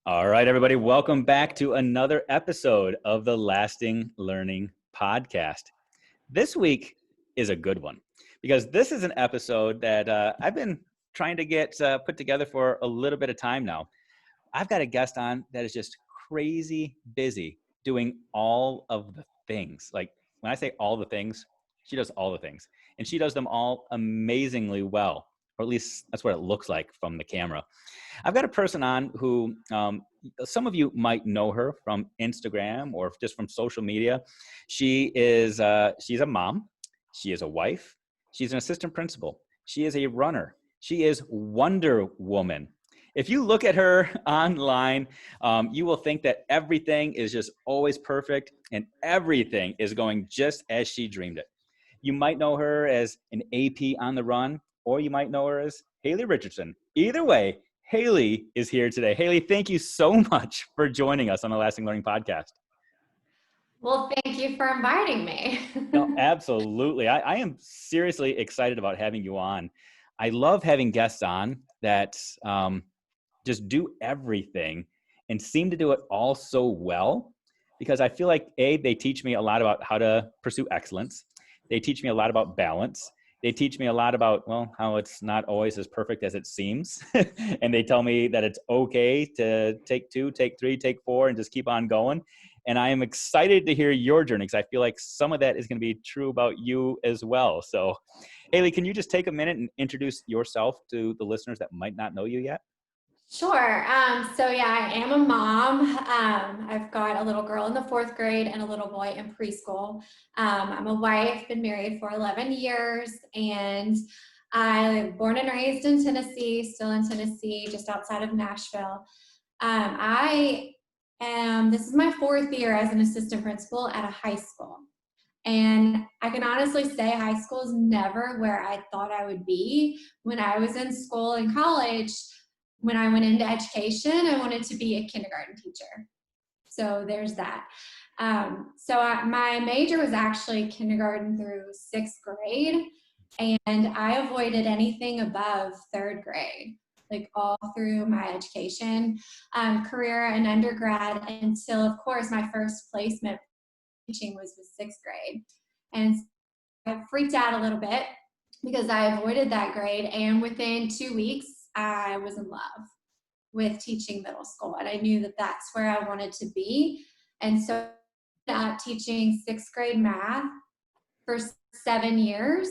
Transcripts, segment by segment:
All right, everybody, welcome back to another episode of the Lasting Learning Podcast. This week is a good one because this is an episode that I've been trying to get put together for a little bit of time now. I've got a guest on that is just crazy busy doing all of the things. Like when I say all the things, she does all the things, and she does them all amazingly well, or at least that's what it looks like from the camera. I've got a person on who some of you might know her from Instagram or just from social media. She's a mom. She is a wife. She's an assistant principal. She is a runner. She is Wonder Woman. If you look at her online, you will think that everything is just always perfect and everything is going just as she dreamed it. You might know her as an AP on the run, or you might know her as Hayley Richardson. Either way, Hayley is here today. Hayley, thank you so much for joining us on the Lasting Learning Podcast. Well, thank you for inviting me. No, absolutely. I am seriously excited about having you on. I love having guests on that just do everything and seem to do it all so well, because I feel like, they teach me a lot about how to pursue excellence. They teach me a lot about balance. They teach me a lot about, well, how it's not always as perfect as it seems. And they tell me that it's okay to take 2, take 3, take 4, and just keep on going. And I am excited to hear your journey because I feel like some of that is going to be true about you as well. So, Hayley, can you just take a minute and introduce yourself to the listeners that might not know you yet? Sure. So yeah, I am a mom. I've got a little girl in the 4th grade and a little boy in preschool. I'm a wife, been married for 11 years, and I was born and raised in Tennessee, still in Tennessee, just outside of Nashville. This is my 4th year as an assistant principal at a high school. And I can honestly say high school is never where I thought I would be. When I was in school and college, when I went into education, I wanted to be a kindergarten teacher. So there's that. My major was actually kindergarten through 6th grade, and I avoided anything above 3rd grade, like all through my education career and undergrad, until, of course, my first placement teaching was with 6th grade. And I freaked out a little bit because I avoided that grade, and within 2 weeks, I was in love with teaching middle school, and I knew that that's where I wanted to be. And so I ended up teaching 6th grade math for 7 years.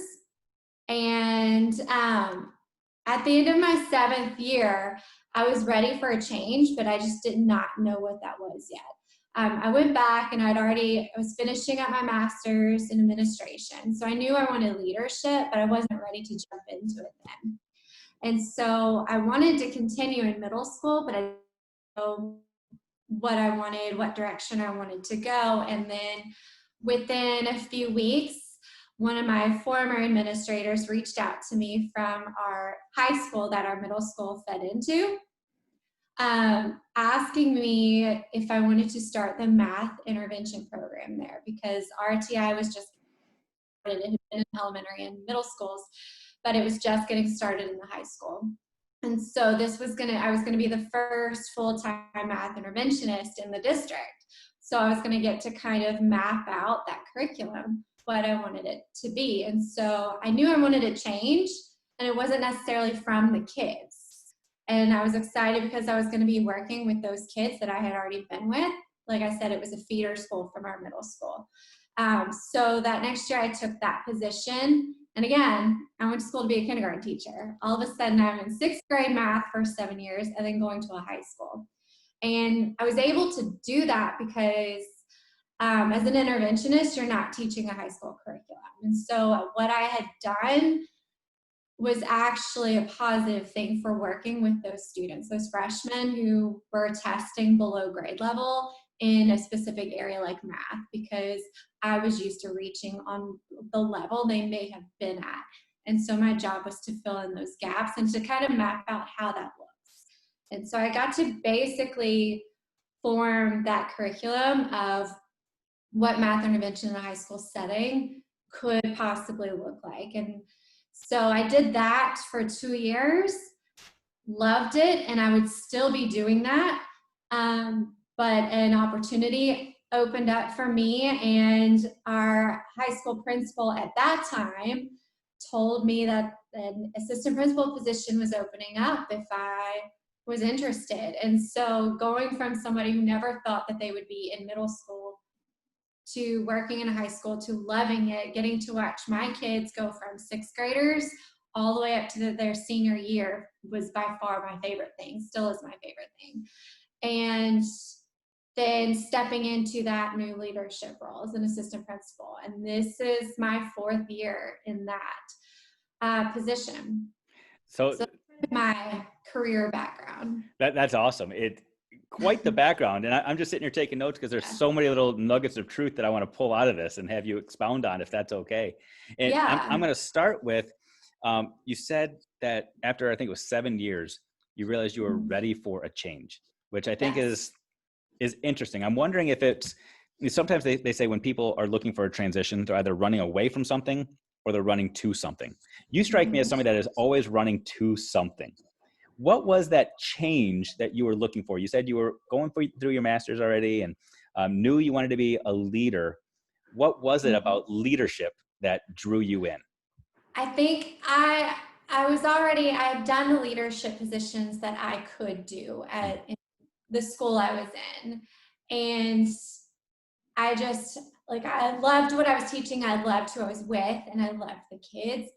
And at the end of my 7th year, I was ready for a change, but I just did not know what that was yet. I went back and I was finishing up my master's in administration. So I knew I wanted leadership, but I wasn't ready to jump into it then. And so I wanted to continue in middle school, but I didn't know what I wanted, what direction I wanted to go. And then within a few weeks, one of my former administrators reached out to me from our high school that our middle school fed into, asking me if I wanted to start the math intervention program there, because RTI was just started. It had been in elementary and middle schools, but it was just getting started in the high school. And so I was going to be the first full-time math interventionist in the district. So I was going to get to kind of map out that curriculum, what I wanted it to be. And so I knew I wanted to change, and it wasn't necessarily from the kids. And I was excited because I was going to be working with those kids that I had already been with. Like I said, it was a feeder school from our middle school. So that next year I took that position. And again, I went to school to be a kindergarten teacher. All of a sudden I'm in 6th grade math for 7 years and then going to a high school. And I was able to do that because as an interventionist, you're not teaching a high school curriculum. And so what I had done was actually a positive thing for working with those students, those freshmen who were testing below grade level in a specific area like math, because I was used to reaching on the level they may have been at. And so my job was to fill in those gaps and to kind of map out how that looks. And so I got to basically form that curriculum of what math intervention in a high school setting could possibly look like. And so I did that for 2 years, loved it, and I would still be doing that But an opportunity opened up for me, and our high school principal at that time told me that an assistant principal position was opening up if I was interested. And so going from somebody who never thought that they would be in middle school to working in a high school to loving it, getting to watch my kids go from sixth graders all the way up to their senior year was by far my favorite thing, still is my favorite thing. And then stepping into that new leadership role as an assistant principal. And this is my 4th year in that position. So My career background. that's awesome. Quite the background. And I'm just sitting here taking notes because there's so many little nuggets of truth that I want to pull out of this and have you expound on, if that's okay. And I'm going to start with, you said that after, I think it was 7 years, you realized you were ready for a change, which I think is interesting. I'm wondering if sometimes they say when people are looking for a transition, they're either running away from something or they're running to something. You strike me as somebody that is always running to something. What was that change that you were looking for? You said you were going through your master's already and knew you wanted to be a leader. What was it about leadership that drew you in? I think I had done the leadership positions that I could do in the school I was in. And I loved what I was teaching. I loved who I was with, and I loved the kids.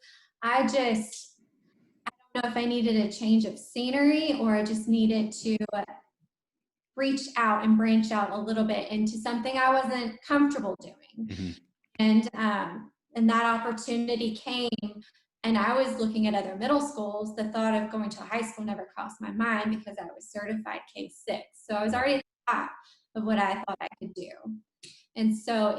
I don't know if I needed a change of scenery or I just needed to reach out and branch out a little bit into something I wasn't comfortable doing. And that opportunity came, and I was looking at other middle schools. The thought of going to a high school never crossed my mind because I was certified K-6. So I was already at the top of what I thought I could do. And so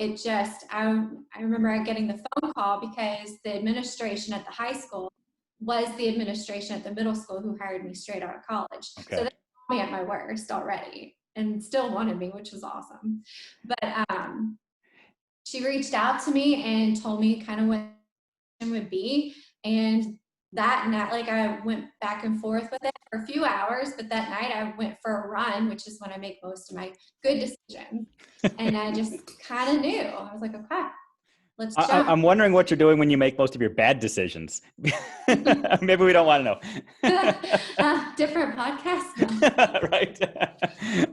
I remember getting the phone call because the administration at the high school was the administration at the middle school who hired me straight out of college. Okay. So they saw me at my worst already and still wanted me, which was awesome. But she reached out to me and told me kind of what it would be. And that night, I went back and forth with it for a few hours, but that night I went for a run, which is when I make most of my good decisions. And I just kind of knew. I was like, okay, let's jump. I'm wondering what you're doing when you make most of your bad decisions. Maybe we don't want to know. Different podcast. Right.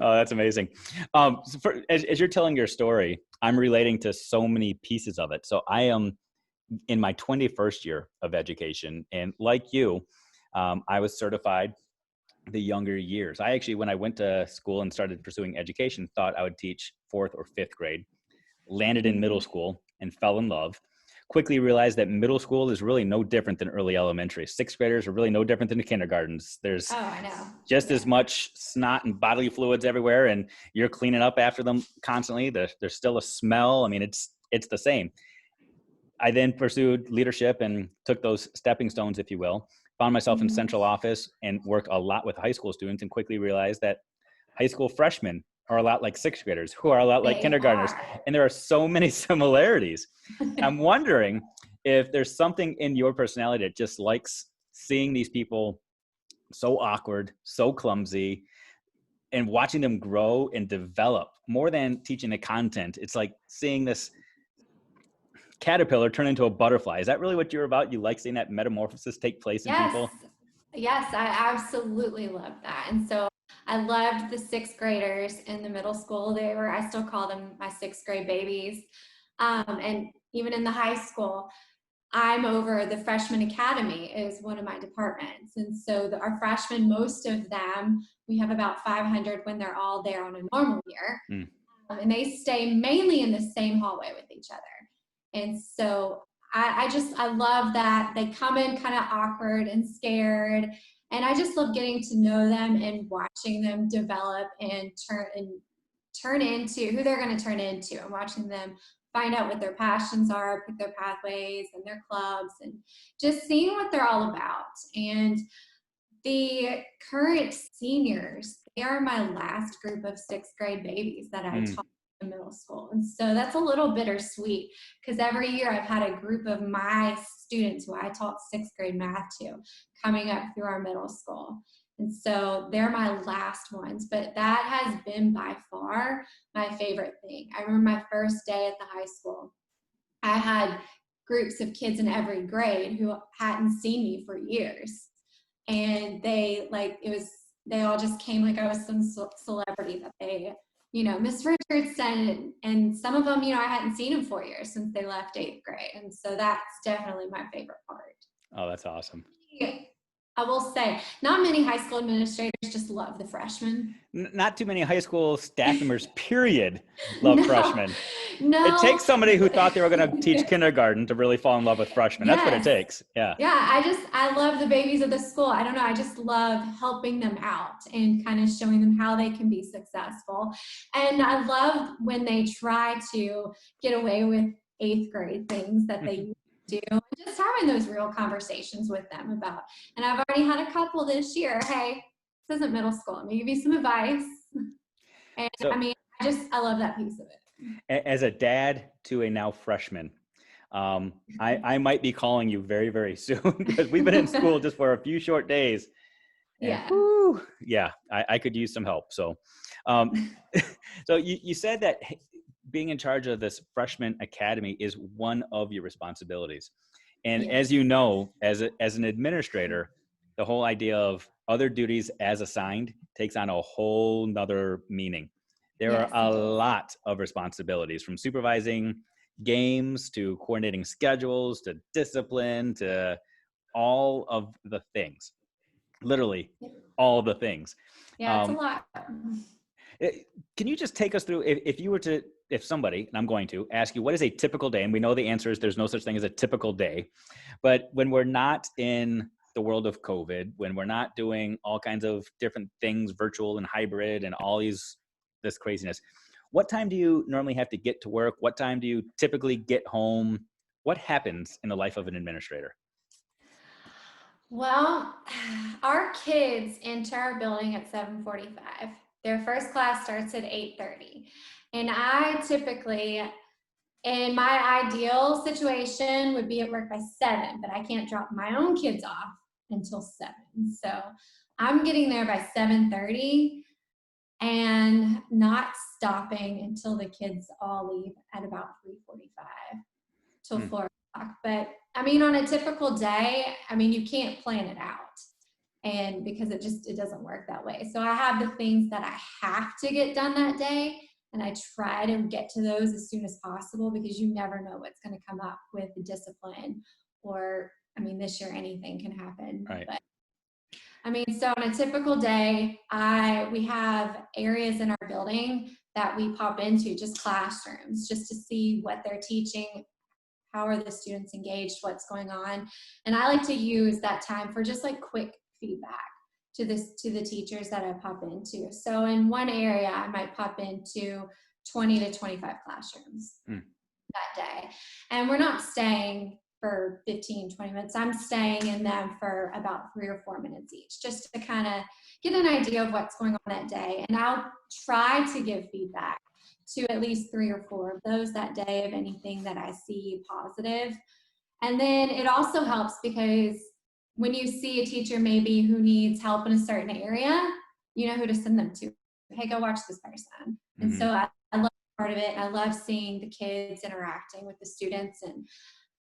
Oh, that's amazing. As you're telling your story, I'm relating to so many pieces of it. So I am in my 21st year of education. And like you, I was certified the younger years. I actually, when I went to school and started pursuing education, thought I would teach 4th or 5th grade, landed in middle school and fell in love. Quickly realized that middle school is really no different than early elementary. 6th graders are really no different than the kindergartens. There's just as much snot and bodily fluids everywhere, and you're cleaning up after them constantly. There's still a smell. I mean, it's the same. I then pursued leadership and took those stepping stones, if you will, found myself in central office and worked a lot with high school students, and quickly realized that high school freshmen are a lot like 6th graders, who are a lot like kindergartners. And there are so many similarities. I'm wondering if there's something in your personality that just likes seeing these people so awkward, so clumsy, and watching them grow and develop more than teaching the content. It's like seeing this caterpillar turn into a butterfly. Is that really what you're about? You like seeing that metamorphosis take place in people? Yes, I absolutely love that. And so I loved the 6th graders in the middle school. I still call them my 6th grade babies. And even in the high school, I'm over the freshman academy is one of my departments. And so our freshmen, most of them, we have about 500 when they're all there on a normal year. And they stay mainly in the same hallway with each other. And so I love that they come in kind of awkward and scared. And I just love getting to know them and watching them develop and turn into who they're going to turn into, and watching them find out what their passions are, pick their pathways and their clubs, and just seeing what they're all about. And the current seniors, they are my last group of 6th grade babies that I taught in middle school. And so that's a little bittersweet, because every year I've had a group of my students who I taught 6th grade math to coming up through our middle school. And so they're my last ones, but that has been by far my favorite thing. I remember my first day at the high school. I had groups of kids in every grade who hadn't seen me for years. And they all just came like I was some celebrity that they, Miss Richardson. And some of them, I hadn't seen in 4 years since they left 8th grade. And so that's definitely my favorite part. Oh, that's awesome. I will say, not many high school administrators just love the freshmen. Not too many high school staff members, period, love freshmen. No. It takes somebody who thought they were going to teach kindergarten to really fall in love with freshmen. Yes. That's what it takes. Yeah. Yeah. I love the babies of the school. I don't know. I just love helping them out and kind of showing them how they can be successful. And I love when they try to get away with 8th grade things that they do, and just having those real conversations with them about. And I've already had a couple this year. Hey, this isn't middle school. Let me give you some advice. And so, I love that piece of it. As a dad to a now freshman, I might be calling you very, very soon because we've been in school just for a few short days. I could use some help. So, so you said that being in charge of this freshman academy is one of your responsibilities. And as you know, as an administrator, the whole idea of other duties as assigned takes on a whole nother meaning. There are a lot of responsibilities, from supervising games to coordinating schedules to discipline to all of the things, literally all the things. Yeah, it's a lot. Can you just take us through, if somebody, and I'm going to ask you, what is a typical day? And we know the answer is there's no such thing as a typical day. But when we're not in the world of COVID, when we're not doing all kinds of different things, virtual and hybrid and all this craziness, what time do you normally have to get to work? What time do you typically get home? What happens in the life of an administrator? Well, our kids enter our building at 7:45. Their first class starts at 8:30. And I typically, in my ideal situation, would be at work by 7, but I can't drop my own kids off until 7. So I'm getting there by 7:30 and not stopping until the kids all leave at about 3:45 till 4 o'clock. But on a typical day, you can't plan it out. And because it doesn't work that way. So I have the things that I have to get done that day, and I try to get to those as soon as possible, because you never know what's going to come up with the discipline, or this year anything can happen. Right. But so on a typical day, we have areas in our building that we pop into, just classrooms, just to see what they're teaching. How are the students engaged? What's going on? And I like to use that time for just like quick feedback to the teachers that I pop into. So in one area, I might pop into 20 to 25 classrooms that day. And we're not staying for 15, 20 minutes. I'm staying in them for about 3 or 4 minutes each, just to kind of get an idea of what's going on that day. And I'll try to give feedback to at least 3 or 4 of those that day of anything that I see positive. And then it also helps because when you see a teacher maybe who needs help in a certain area, you know who to send them to. Hey, go watch this person. And so I love part of it. I love seeing the kids interacting with the students and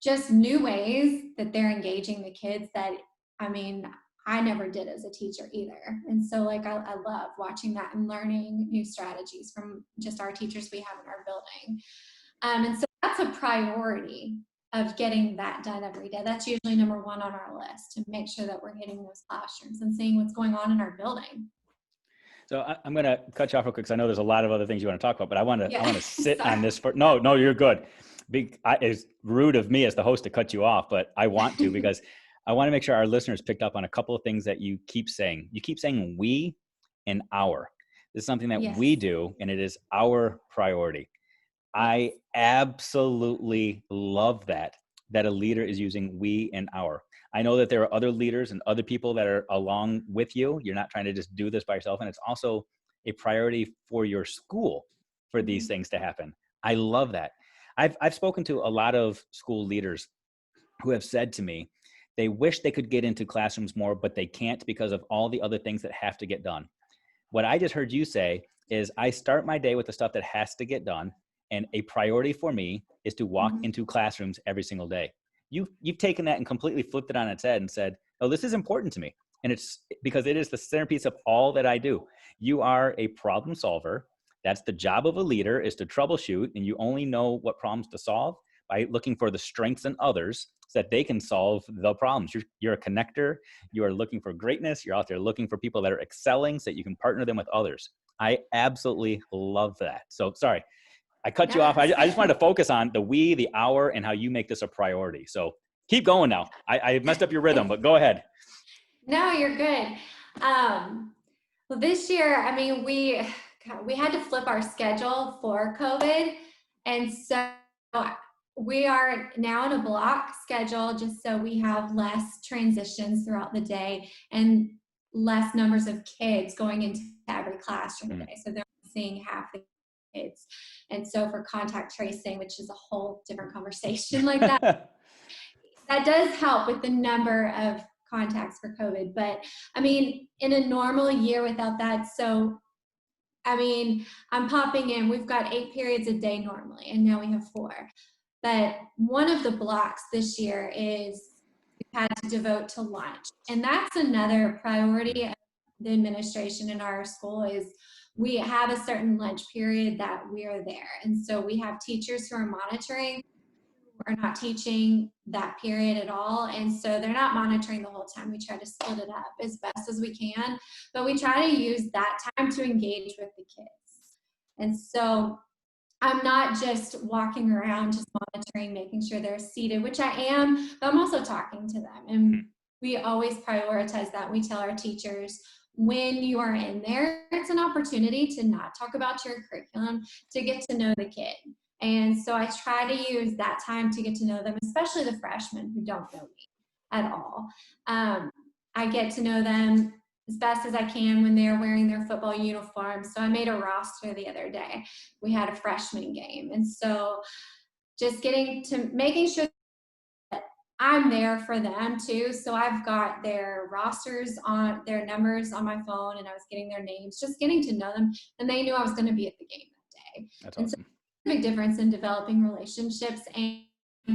just new ways that they're engaging the kids that, I never did as a teacher either. And so I love watching that and learning new strategies from just our teachers we have in our building. And so that's a priority of getting that done every day. That's usually number 1 on our list, to make sure that we're hitting those classrooms and seeing what's going on in our building. So I'm going to cut you off real quick because I know there's a lot of other things you want to talk about, but I want to sit on this for, no, you're good. It's rude of me as the host to cut you off, but I want to, because I want to make sure our listeners picked up on a couple of things that you keep saying. You keep saying we and our. This is something that we do, and it is our priority. I absolutely love that a leader is using we and our. I know that there are other leaders and other people that are along with you. You're not trying to just do this by yourself. And it's also a priority for your school for these things to happen. I love that. I've spoken to a lot of school leaders who have said to me They wish they could get into classrooms more, but they can't because of all the other things that have to get done. What I just heard you say is I start my day with the stuff that has to get done. And a priority for me is to walk into classrooms every single day. You've taken that and completely flipped it on its head and said, oh, this is important to me. And it's because it is the centerpiece of all that I do. You are a problem solver. That's the job of a leader, is to troubleshoot. And you only know what problems to solve by looking for the strengths in others so that they can solve the problems. You're a connector. You are looking for greatness. You're out there looking for people that are excelling so that you can partner them with others. I absolutely love that. So sorry, I cut you off. I just wanted to focus on the we, the our, and how you make this a priority. So keep going now. I messed up your rhythm, but go ahead. No, you're good. Well, this year, I mean, we had to flip our schedule for COVID. And so we are now on a block schedule just so we have less transitions throughout the day and less numbers of kids going into every classroom a day. So they're seeing half the kids. And so for contact tracing, which is a whole different conversation like that, that does help with the number of contacts for COVID. But I mean, in a normal year without that, so I mean, I'm popping in, we've got 8 periods a day normally, and now we have 4. But one of the blocks this year is we've had to devote to lunch. And that's another priority of the administration in our school is we have a certain lunch period that we are there. And so we have teachers who are monitoring, who are not teaching that period at all. And so they're not monitoring the whole time. We try to split it up as best as we can, but we try to use that time to engage with the kids. And so I'm not just walking around just monitoring, making sure they're seated, which I am, but I'm also talking to them. And we always prioritize that. We tell our teachers, when you are in there, it's an opportunity to not talk about your curriculum, to get to know the kid. And so I try to use that time to get to know them, especially the freshmen who don't know me at all. I get to know them as best as I can when they're wearing their football uniforms. So I made a roster the other day. We had a freshman game. And so just getting to making sure that I'm there for them too. So I've got their rosters on, their numbers on my phone, and I was getting their names, just getting to know them. And they knew I was going to be at the game that day. That's and awesome. So it's a big difference in developing relationships. And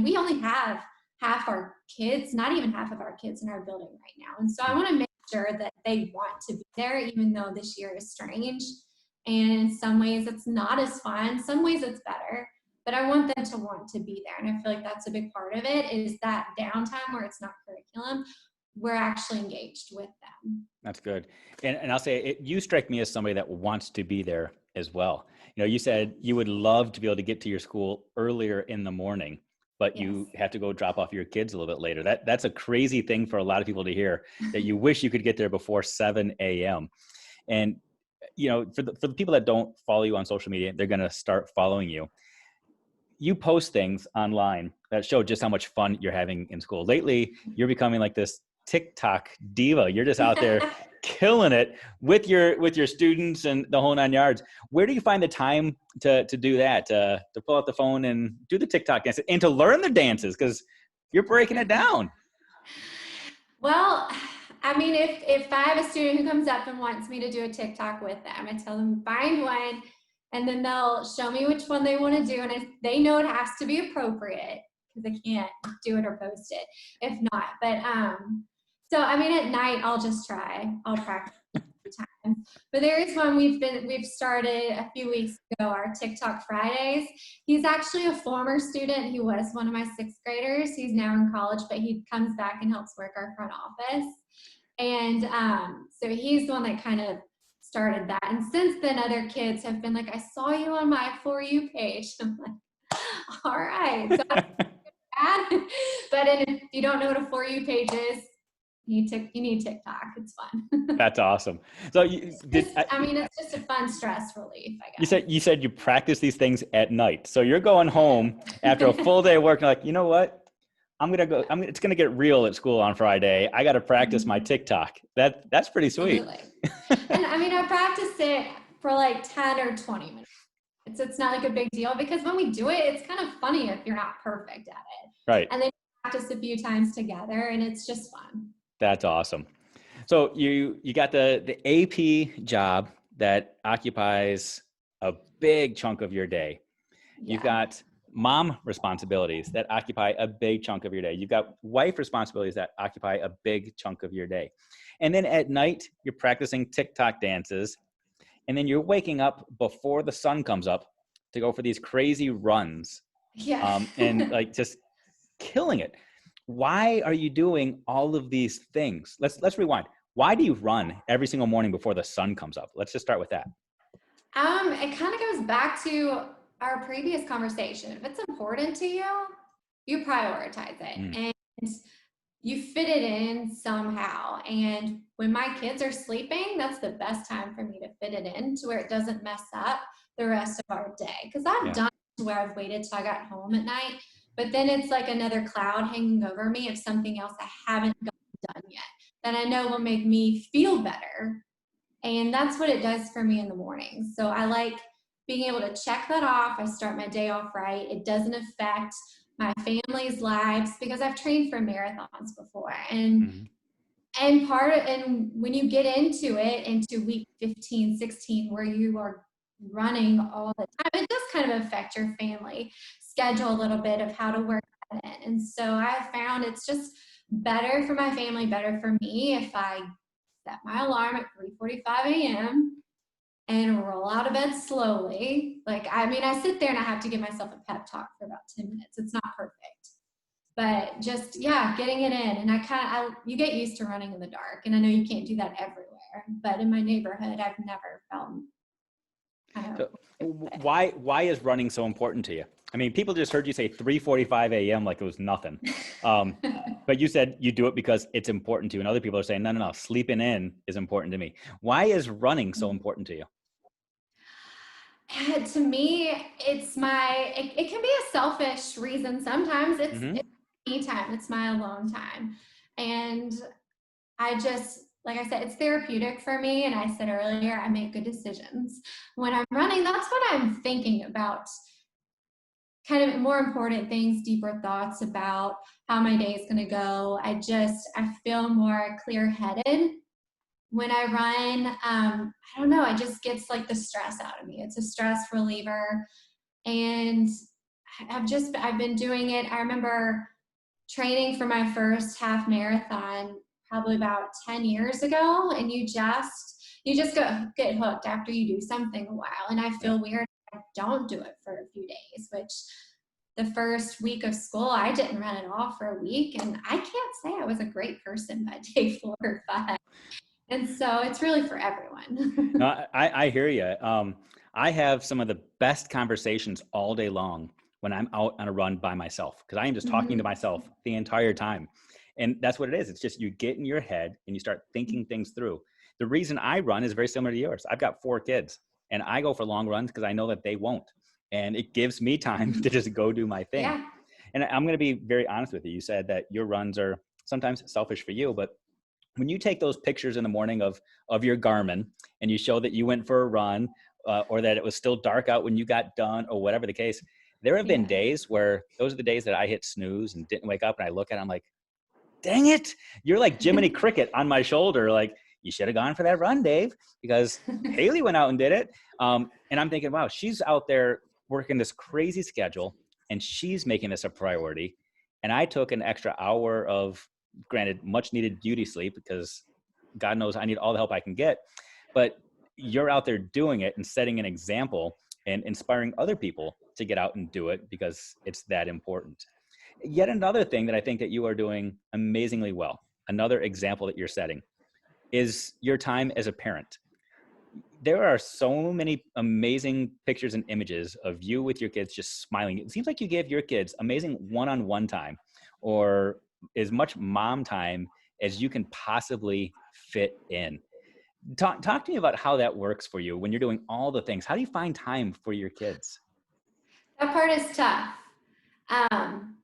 we only have half our kids, not even half of our kids in our building right now. And so I want to make sure that they want to be there, even though this year is strange. And in some ways it's not as fun. Some ways it's better, but I want them to want to be there. And I feel like that's a big part of it, is that downtime where it's not curriculum, we're actually engaged with them. That's good. And I'll say, you strike me as somebody that wants to be there as well. You know, you said you would love to be able to get to your school earlier in the morning, but you have to go drop off your kids a little bit later. That's a crazy thing for a lot of people to hear, that you wish you could get there before 7 a.m. And, you know, for the people that don't follow you on social media, they're going to start following you. You post things online that show just how much fun you're having in school. Lately, you're becoming like this TikTok diva. You're just out there killing it with your students and the whole 9 yards. Where do you find the time to do that, to pull out the phone and do the TikTok dance and to learn the dances? Because you're breaking it down. Well, I mean, if I have a student who comes up and wants me to do a TikTok with them, I tell them find one, and then they'll show me which one they want to do. And if they know it has to be appropriate, because I can't do it or post it if not. But so I mean, at night I'll just try. I'll practice every time. But there is one we've started a few weeks ago, our TikTok Fridays. He's actually a former student. He was one of my 6th graders. He's now in college, but he comes back and helps work our front office. And so he's the one that kind of started that. And since then, other kids have been like, I saw you on my For You page. I'm like, all right. So but if you don't know what a For You page is, you need TikTok. It's fun. That's awesome. So it's just a fun stress relief, I guess. You said you practice these things at night. So you're going home after a full day of work and like, you know what? It's going to get real at school on Friday. I got to practice my TikTok. That's pretty sweet. And I mean, I practice it for like 10 or 20 minutes. It's not like a big deal, because when we do it, it's kind of funny if you're not perfect at it. Right. And then practice a few times together, and it's just fun. That's awesome. So you got the AP job that occupies a big chunk of your day. You've Yeah. got mom responsibilities that occupy a big chunk of your day. You've got wife responsibilities that occupy a big chunk of your day. And then at night, you're practicing TikTok dances. And then you're waking up before the sun comes up to go for these crazy runs, Yeah. and like just killing it. Why are you doing all of these things? Let's rewind. Why do you run every single morning before the sun comes up? Let's just start with that. It kind of goes back to our previous conversation. If it's important to you, you prioritize it Mm, and you fit it in somehow. And when my kids are sleeping, that's the best time for me to fit it in to where it doesn't mess up the rest of our day. Because I've yeah. done it where I've waited till I got home at night, but then it's like another cloud hanging over me of something else I haven't done yet that I know will make me feel better. And that's what it does for me in the morning. So I like being able to check that off. I start my day off right. It doesn't affect my family's lives because I've trained for marathons before. Mhm. And when you get into it, into week 15, 16, where you are running all the time, it does kind of affect your family schedule a little bit of how to work that in. And so I found it's just better for my family, better for me if I set my alarm at 3:45 a.m. and roll out of bed slowly. Like, I mean, I sit there and I have to give myself a pep talk for about 10 minutes. It's not perfect, but just, yeah, getting it in. And you get used to running in the dark. And I know you can't do that everywhere, but in my neighborhood, I've never felt kind So of. why is running so important to you? I mean, people just heard you say 3:45 a.m. like it was nothing. But you said you do it because it's important to you. And other people are saying, no, sleeping in is important to me. Why is running so important to you? To me, it can be a selfish reason. Sometimes it's Mm-hmm. me time. It's my alone time. And I just, like I said, it's therapeutic for me. And I said earlier, I make good decisions. When I'm running, that's what I'm thinking about, kind of more important things, deeper thoughts about how my day is going to go. I feel more clear headed when I run. I don't know, it just gets like the stress out of me. It's a stress reliever. And I've been doing it. I remember training for my first half marathon probably about 10 years ago, and get hooked after you do something a while. And I Yeah. feel weird if I don't do it for a few days, which the first week of school I didn't run at all for a week, and I can't say I was a great person by day 4 or 5. And so it's really for everyone. No, I hear you. I have some of the best conversations all day long when I'm out on a run by myself, because I am just talking to Mhm. myself the entire time. And that's what it is. It's just you get in your head and you start thinking things through. The reason I run is very similar to yours. I've got 4 kids and I go for long runs because I know that they won't. And it gives me time to just go do my thing. Yeah. And I'm going to be very honest with you. You said that your runs are sometimes selfish for you, but when you take those pictures in the morning of your Garmin and you show that you went for a run, or that it was still dark out when you got done, or whatever the case, there have been Yeah. days where those are the days that I hit snooze and didn't wake up, and I look at it, I'm like, dang it, you're like Jiminy Cricket on my shoulder. Like, you should have gone for that run, Dave, because Hayley went out and did it. And I'm thinking, wow, she's out there working this crazy schedule and she's making this a priority. And I took an extra hour of, granted, much needed beauty sleep, because God knows I need all the help I can get. But you're out there doing it and setting an example and inspiring other people to get out and do it because it's that important. Yet another thing that I think that you are doing amazingly well, another example that you're setting, is your time as a parent. There are so many amazing pictures and images of you with your kids just smiling. It seems like you give your kids amazing one-on-one time, or as much mom time as you can possibly fit in. Talk to me about how that works for you when you're doing all the things. How do you find time for your kids? That part is tough. Um,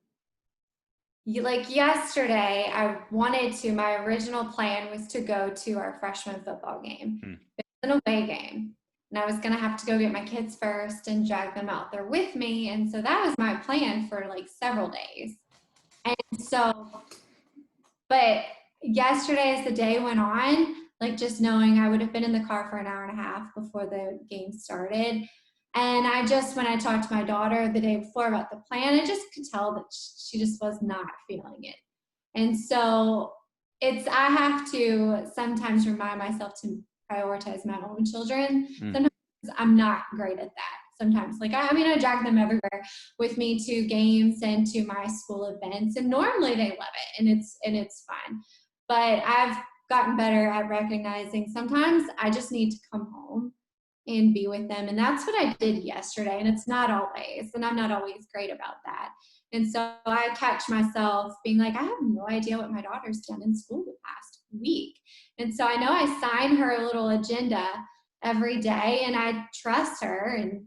like yesterday, my original plan was to go to our freshman football game. Hmm. It's an away game. And I was going to have to go get my kids first and drag them out there with me. And so that was my plan for like several days. And so, but yesterday as the day went on, like just knowing I would have been in the car for an hour and a half before the game started. And when I talked to my daughter the day before about the plan, I just could tell that she just was not feeling it. And so I have to sometimes remind myself to prioritize my own children. Sometimes I'm not great at that. Sometimes, like, I mean, I drag them everywhere with me to games and to my school events, and normally they love it, and it's fun. But I've gotten better at recognizing sometimes I just need to come home and be with them, and that's what I did yesterday. And it's not always, and I'm not always great about that. And so I catch myself being like, I have no idea what my daughter's done in school the past week. And so I know I sign her a little agenda every day, and I trust her, and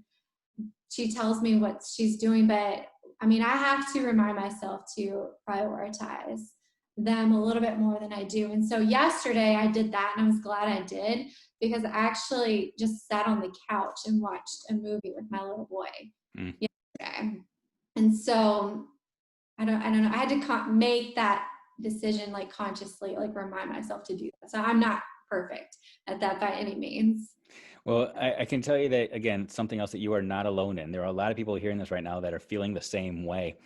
she tells me what she's doing. But I mean, I have to remind myself to prioritize them a little bit more than I do. And so yesterday I did that, and I was glad I did, because I actually just sat on the couch and watched a movie with my little boy yesterday. And so I don't know. I had to make that decision, like consciously, like remind myself to do that. So I'm not perfect at that by any means. Well, I can tell you that, again, something else that you are not alone in. There are a lot of people hearing this right now that are feeling the same way.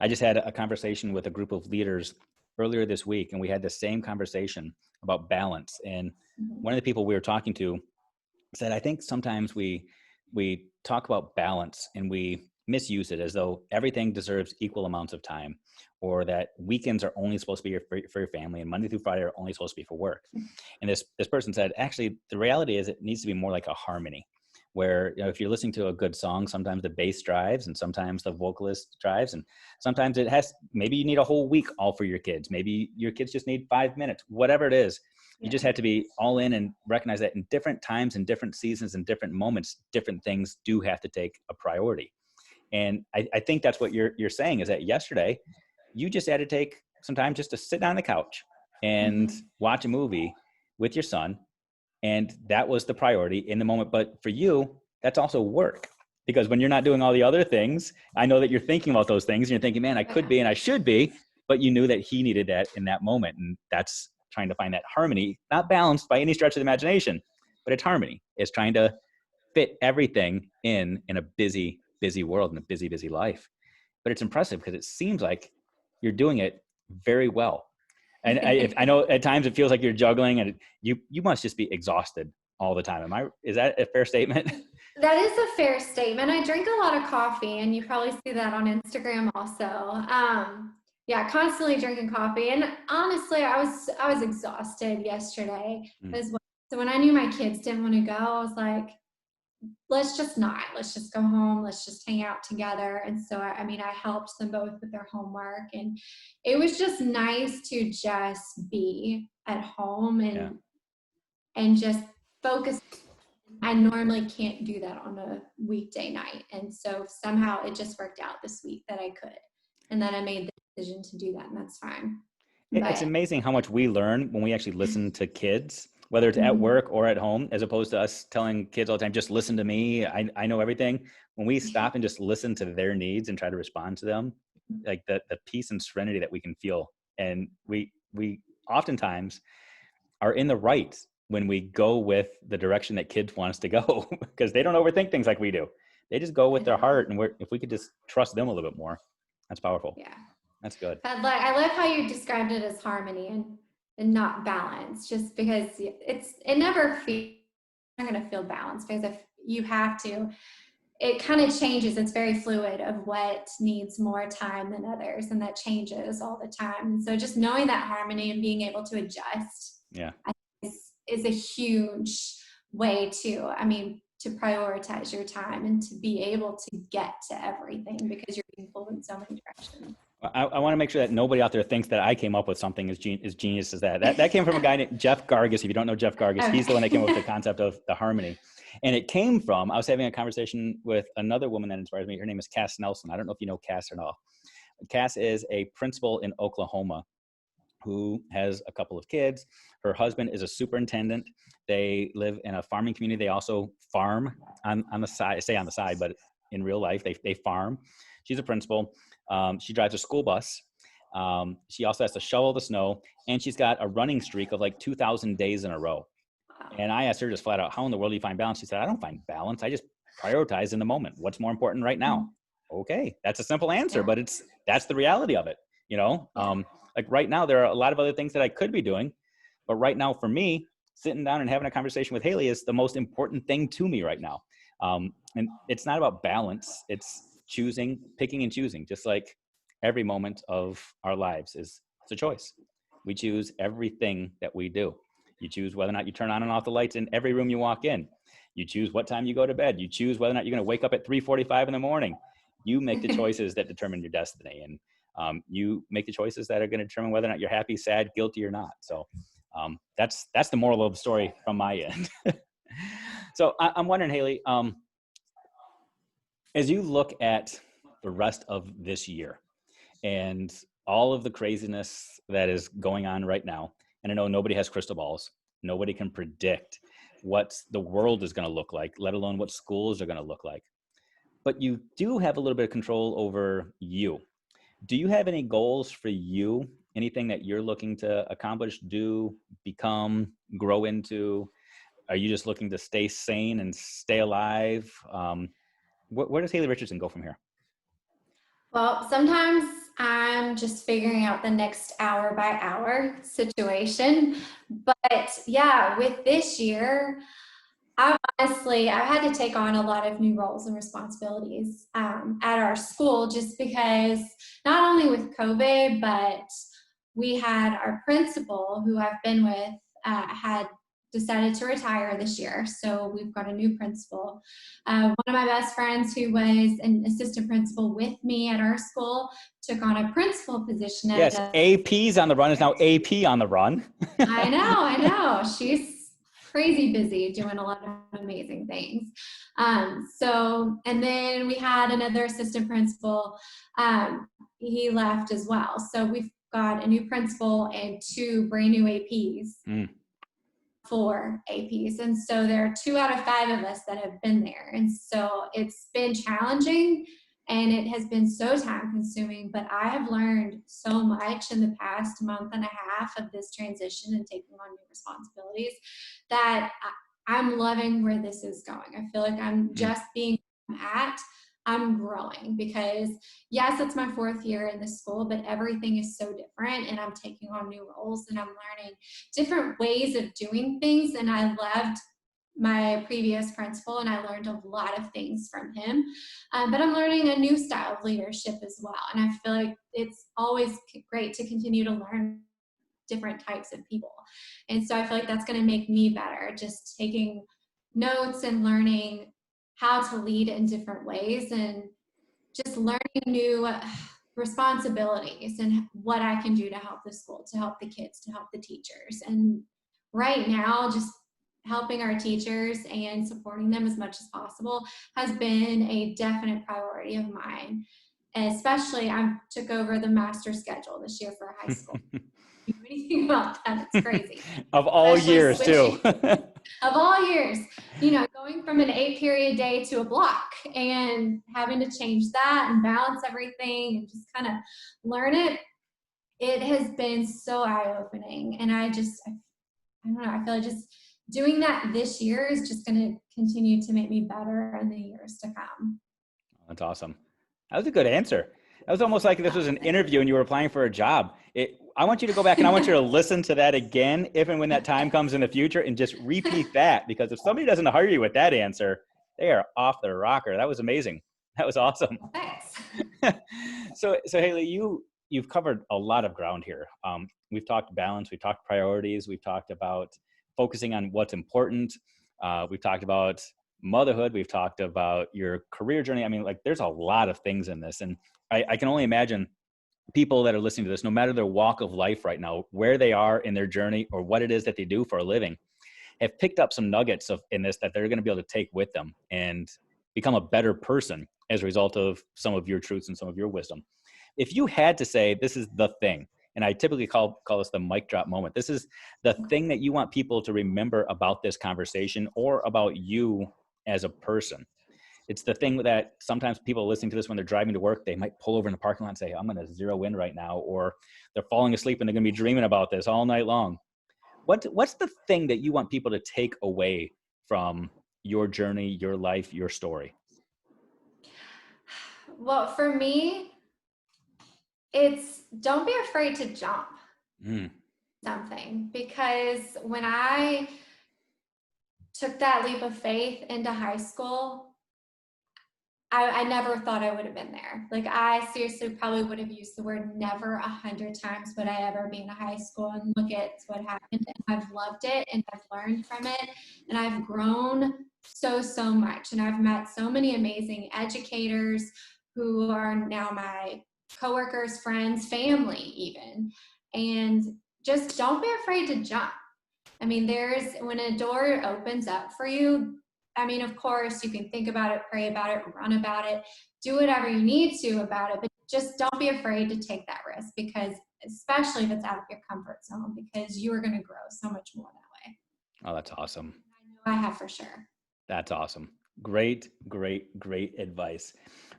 I just had a conversation with a group of leaders earlier this week, and we had the same conversation about balance. And one of the people we were talking to said, I think sometimes we talk about balance and we misuse it as though everything deserves equal amounts of time, or that weekends are only supposed to be for your family and Monday through Friday are only supposed to be for work. And this person said, actually, the reality is it needs to be more like a harmony, where, you know, if you're listening to a good song, sometimes the bass drives and sometimes the vocalist drives, and sometimes maybe you need a whole week all for your kids. Maybe your kids just need 5 minutes, whatever it is. You just have to be all in and recognize that in different times and different seasons and different moments, different things do have to take a priority. And I think that's what you're saying, is that yesterday you just had to take some time just to sit down on the couch and watch a movie with your son. And that was the priority in the moment. But for you, that's also work, because when you're not doing all the other things, I know that you're thinking about those things and you're thinking, man, I could be and I should be, but you knew that he needed that in that moment. And that's trying to find that harmony, not balanced by any stretch of the imagination, but it's harmony. It's trying to fit everything in a busy world and a busy life. But it's impressive because it seems like you're doing it very well. And I know at times it feels like you're juggling, and you must just be exhausted all the time. Is that a fair statement? That is a fair statement. I drink a lot of coffee, and you probably see that on Instagram also. Yeah, constantly drinking coffee. And honestly, I was exhausted yesterday as well. So when I knew my kids didn't want to go, I was like, let's just go home. Let's just hang out together. And so, I helped them both with their homework, and it was just nice to just be at home and just focus. I normally can't do that on a weekday night. And so somehow it just worked out this week that I could. And then I made the decision to do that, and that's fine. It's amazing how much we learn when we actually listen to kids, whether it's at work or at home, as opposed to us telling kids all the time, just listen to me. I know everything. When we stop and just listen to their needs and try to respond to them, like the peace and serenity that we can feel. And we oftentimes are in the right when we go with the direction that kids want us to go, because they don't overthink things like we do. They just go with their heart. And if we could just trust them a little bit more, that's powerful. Yeah. That's good. I love how you described it as harmony and not balance, just because it never feels, not going to feel balanced, because if you have to, it kind of changes. It's very fluid of what needs more time than others, and that changes all the time. And so just knowing that harmony and being able to adjust, I think is a huge way to prioritize your time and to be able to get to everything, because you're being pulled in so many directions. I want to make sure that nobody out there thinks that I came up with something as genius as that. That came from a guy named Jeff Gargas. If you don't know Jeff Gargas, he's the one that came up with the concept of the harmony. And it came from, I was having a conversation with another woman that inspires me. Her name is Cass Nelson. I don't know if you know Cass or not. Cass is a principal in Oklahoma who has a couple of kids. Her husband is a superintendent. They live in a farming community. They also farm on the side, I say on the side, but in real life, they farm. She's a principal. She drives a school bus. She also has to shovel the snow, and she's got a running streak of like 2,000 days in a row. And I asked her just flat out, how in the world do you find balance? She said, I don't find balance. I just prioritize in the moment. What's more important right now? Okay, that's a simple answer, but that's the reality of it. Like right now, there are a lot of other things that I could be doing, but right now for me, sitting down and having a conversation with Hayley is the most important thing to me right now. And it's not about balance. It's picking and choosing, just like every moment of our lives it's a choice. We choose everything that we do. You choose whether or not you turn on and off the lights in every room you walk in. You choose what time you go to bed. You choose whether or not you're going to wake up at 3:45 in the morning. You make the choices that determine your destiny. And you make the choices that are going to determine whether or not you're happy, sad, guilty, or not. So that's the moral of the story from my end. So I'm wondering, Hayley, as you look at the rest of this year and all of the craziness that is going on right now, and I know nobody has crystal balls, nobody can predict what the world is going to look like, let alone what schools are going to look like. But you do have a little bit of control over you. Do you have any goals for you? Anything that you're looking to accomplish, do, become, grow into? Are you just looking to stay sane and stay alive? Where does Hayley Richardson go from here? Well, sometimes I'm just figuring out the next hour by hour situation. But yeah, with this year, I've had to take on a lot of new roles and responsibilities at our school just because not only with COVID, but we had our principal who I've been with had decided to retire this year. So we've got a new principal. One of my best friends who was an assistant principal with me at our school took on a principal position. Yes, AP's on the run is now AP on the run. I know. She's crazy busy doing a lot of amazing things. And then we had another assistant principal. He left as well. So we've got a new principal and 2 brand new APs. 4 APs. And so there are 2 out of 5 of us that have been there. And so it's been challenging and it has been so time consuming, but I have learned so much in the past month and a half of this transition and taking on new responsibilities that I'm loving where this is going. I feel like I'm just being I'm growing because yes, it's my 4th year in the school, but everything is so different and I'm taking on new roles and I'm learning different ways of doing things. And I loved my previous principal and I learned a lot of things from him, but I'm learning a new style of leadership as well. And I feel like it's always great to continue to learn different types of people. And so I feel like that's going to make me better, just taking notes and learning how to lead in different ways and just learning new responsibilities and what I can do to help the school, to help the kids, to help the teachers. And right now, just helping our teachers and supporting them as much as possible has been a definite priority of mine. Especially, I took over the master schedule this year for high school. Do anything about that, it's crazy. Of all years too. Of all years, going from an 8-period day to a block and having to change that and balance everything and just kind of learn it. It has been so eye-opening. And I don't know, I feel like just doing that this year is just going to continue to make me better in the years to come. That's awesome. That was a good answer. That was almost like this was an interview and you were applying for a job. I want you to go back and I want you to listen to that again if and when that time comes in the future and just repeat that, because if somebody doesn't hire you with that answer, they are off their rocker. That was amazing. That was awesome. Thanks. So Hayley, you've covered a lot of ground here. We've talked balance, we've talked priorities, we've talked about focusing on what's important. We've talked about motherhood. We've talked about your career journey. I mean, like there's a lot of things in this. And I can only imagine people that are listening to this, no matter their walk of life right now, where they are in their journey or what it is that they do for a living, have picked up some nuggets in this that they're going to be able to take with them and become a better person as a result of some of your truths and some of your wisdom. If you had to say, this is the thing, and I typically call this the mic drop moment, this is the thing that you want people to remember about this conversation or about you as a person, It's the thing that sometimes people listening to this when they're driving to work, they might pull over in the parking lot and say, I'm going to zero in right now, or they're falling asleep and they're going to be dreaming about this all night long. What's the thing that you want people to take away from your journey, your life, your story? Well, for me, it's don't be afraid to jump something, because when I took that leap of faith into high school, I never thought I would have been there. Like, I seriously probably would have used the word never 100 times would I ever be in a high school, and look at what happened. And I've loved it, and I've learned from it, and I've grown so much. And I've met so many amazing educators who are now my coworkers, friends, family even. And just don't be afraid to jump. I mean, when a door opens up for you, I mean, of course, you can think about it, pray about it, run about it, do whatever you need to about it, but just don't be afraid to take that risk, because especially if it's out of your comfort zone, because you are going to grow so much more that way. Oh, that's awesome. I know I have for sure. That's awesome. Great advice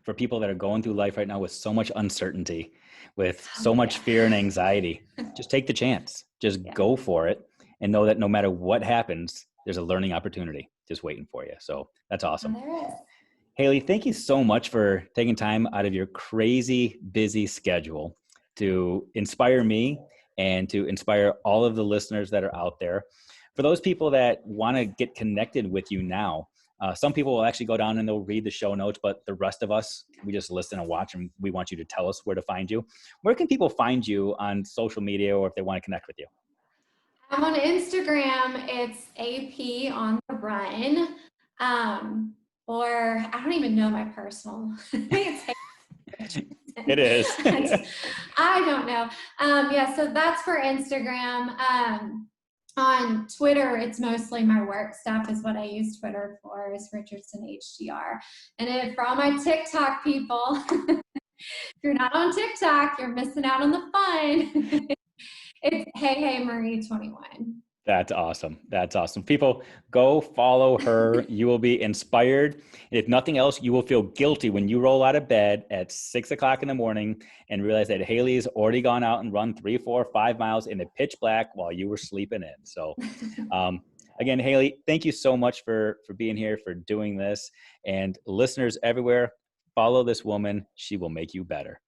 for people that are going through life right now with so much uncertainty, with so much fear and anxiety. Just take the chance. Just go for it, and know that no matter what happens, there's a learning opportunity just waiting for you. So that's awesome. There is. Hayley, thank you so much for taking time out of your crazy busy schedule to inspire me and to inspire all of the listeners that are out there. For those people that want to get connected with you now, some people will actually go down and they'll read the show notes, but the rest of us, we just listen and watch, and we want you to tell us where to find you. Where can people find you on social media, or if they want to connect with you? I'm on Instagram. It's APONTHERUN. Or I don't even know my personal. I think it's It is. I don't know. So that's for Instagram. On Twitter, it's mostly my work stuff is what I use Twitter for, is Richardson HDR. And for all my TikTok people, if you're not on TikTok, you're missing out on the fun. It's Hey Marie 21. That's awesome. That's awesome. People, go follow her. You will be inspired. If nothing else, you will feel guilty when you roll out of bed at 6 o'clock in the morning and realize that Hayley's already gone out and run 3, 4, 5 miles in the pitch black while you were sleeping in. So again, Hayley, thank you so much for being here, for doing this. And listeners everywhere, follow this woman. She will make you better.